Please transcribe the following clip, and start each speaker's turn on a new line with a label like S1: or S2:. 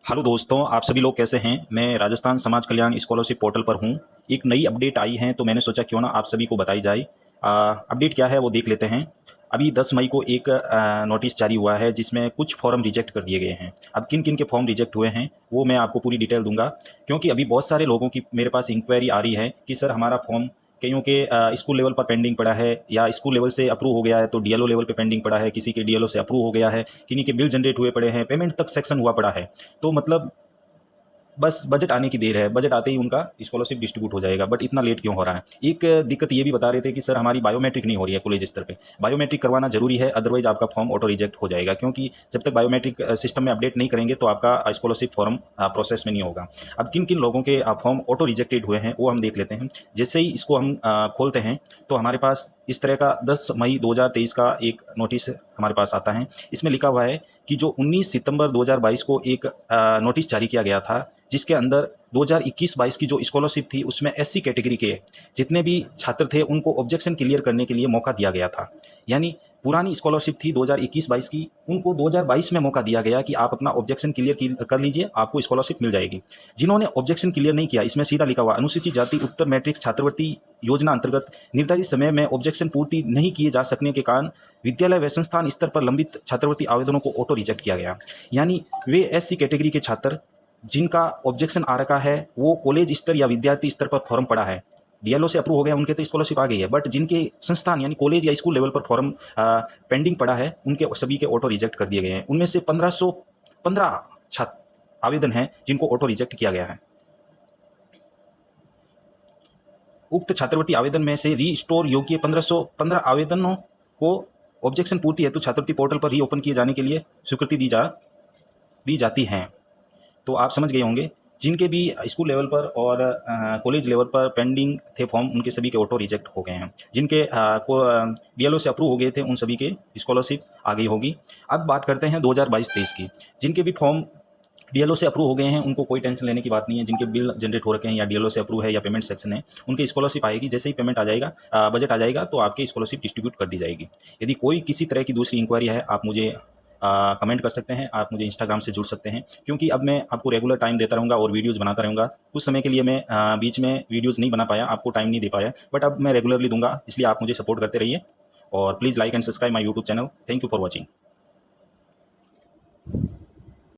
S1: Hello दोस्तों, आप सभी लोग कैसे हैं। मैं राजस्थान समाज कल्याण स्कॉलरशिप पोर्टल पर हूं। एक नई अपडेट आई है तो मैंने सोचा क्यों ना आप सभी को बताई जाए। अपडेट क्या है वो देख लेते हैं। अभी 10 मई को एक नोटिस जारी हुआ है जिसमें कुछ फॉर्म रिजेक्ट कर दिए गए हैं। अब किन किन के फॉर्म रिजेक्ट हुए हैं वो मैं आपको पूरी डिटेल दूंगा, क्योंकि अभी बहुत सारे लोगों की मेरे पास इंक्वायरी आ रही है कि सर हमारा फॉर्म कईयों के स्कूल लेवल पर पेंडिंग पड़ा है, या स्कूल लेवल से अप्रूव हो गया है तो डीएलओ लेवल पे पेंडिंग पड़ा है, किसी के डीएलओ से अप्रूव हो गया है, किन्हीं के बिल जनरेट हुए पड़े हैं, पेमेंट तक सेक्शन हुआ पड़ा है। तो मतलब बस बजट आने की देर है, बजट आते ही उनका स्कॉलरशिप डिस्ट्रीब्यूट हो जाएगा। बट इतना लेट क्यों हो रहा है। एक दिक्कत ये भी बता रहे थे कि सर हमारी बायोमेट्रिक नहीं हो रही है कॉलेज स्तर पे। बायोमेट्रिक करवाना जरूरी है, अदरवाइज आपका फॉर्म ऑटो रिजेक्ट हो जाएगा, क्योंकि जब तक बायोमेट्रिक सिस्टम में अपडेट नहीं करेंगे तो आपका स्कॉलरशिप फॉर्म प्रोसेस में नहीं होगा। अब किन किन लोगों के फॉर्म ऑटो रिजेक्टेड हुए हैं वो हम देख लेते हैं। जैसे ही इसको हम खोलते हैं तो हमारे पास इस तरह का 10 मई 2023 का एक नोटिस हमारे पास आता है। इसमें लिखा हुआ है कि जो 19 सितंबर 2022 को एक नोटिस जारी किया गया था, जिसके अंदर 2021-22 की जो स्कॉलरशिप थी उसमें एससी कैटेगरी के जितने भी छात्र थे उनको ऑब्जेक्शन क्लियर करने के लिए मौका दिया गया था। यानी पुरानी स्कॉलरशिप थी 2021-22 की, उनको 2022 में मौका दिया गया कि आप अपना ऑब्जेक्शन क्लियर कर लीजिए, आपको स्कॉलरशिप मिल जाएगी। जिन्होंने ऑब्जेक्शन क्लियर नहीं किया, इसमें सीधा लिखा हुआ अनुसूचित जाति उत्तर मैट्रिक्स छात्रवृत्ति योजना अंतर्गत निर्धारित समय में ऑब्जेक्शन पूर्ति नहीं किए जा सकने के कारण विद्यालय व संस्थान स्तर पर लंबित छात्रवृत्ति आवेदनों को ऑटो रिजेक्ट किया गया। यानी वे एससी कैटेगरी के छात्र जिनका ऑब्जेक्शन आ रखा है, वो कॉलेज स्तर या विद्यार्थी स्तर पर फॉर्म पड़ा है, डीएलओ से अप्रूव हो गया, उनके तो स्कॉलरशिप आ गई है। बट जिनके संस्थान यानी कॉलेज या स्कूल लेवल पर फॉर्म पेंडिंग पड़ा है, उनके सभी के ऑटो रिजेक्ट कर दिए गए हैं। उनमें से 1515 छात्र आवेदन हैं जिनको ऑटो रिजेक्ट किया गया है। उक्त छात्रवृत्ति आवेदन में से रीस्टोर योग्य 1515 आवेदनों को ऑब्जेक्शन पूर्ति हेतु छात्रवृत्ति पोर्टल पर रीओपन किए जाने के लिए स्वीकृति दी जाती है। तो आप समझ गए होंगे, जिनके भी स्कूल लेवल पर और कॉलेज लेवल पर पेंडिंग थे फॉर्म, उनके सभी के ऑटो रिजेक्ट हो गए हैं। जिनके डीएलओ से अप्रूव हो गए थे उन सभी के स्कॉलरशिप आ गई होगी। अब बात करते हैं 2022-23 की। जिनके भी फॉर्म डीएलओ से अप्रूव हो गए हैं उनको कोई टेंशन लेने की बात नहीं है। जिनके बिल जनरेट हो रखे हैं या डीएलओ से अप्रूव है या पेमेंट सेक्शन है, उनकी स्कॉलरशिप आएगी। जैसे ही पेमेंट आ जाएगा, बजट आ जाएगा तो आपकी स्कॉलरशिप डिस्ट्रीब्यूट कर दी जाएगी। यदि कोई किसी तरह की दूसरी इंक्वायरी है, आप मुझे कमेंट कर सकते हैं, आप मुझे इंस्टाग्राम से जुड़ सकते हैं, क्योंकि अब मैं आपको रेगुलर टाइम देता रहूँगा और वीडियोज़ बनाता रहूँगा। कुछ समय के लिए मैं बीच में वीडियोज़ नहीं बना पाया, आपको टाइम नहीं दे पाया, बट अब मैं रेगुलरली दूंगा, इसलिए आप मुझे सपोर्ट करते रहिए। और please like and subscribe my YouTube channel. Thank you for watching.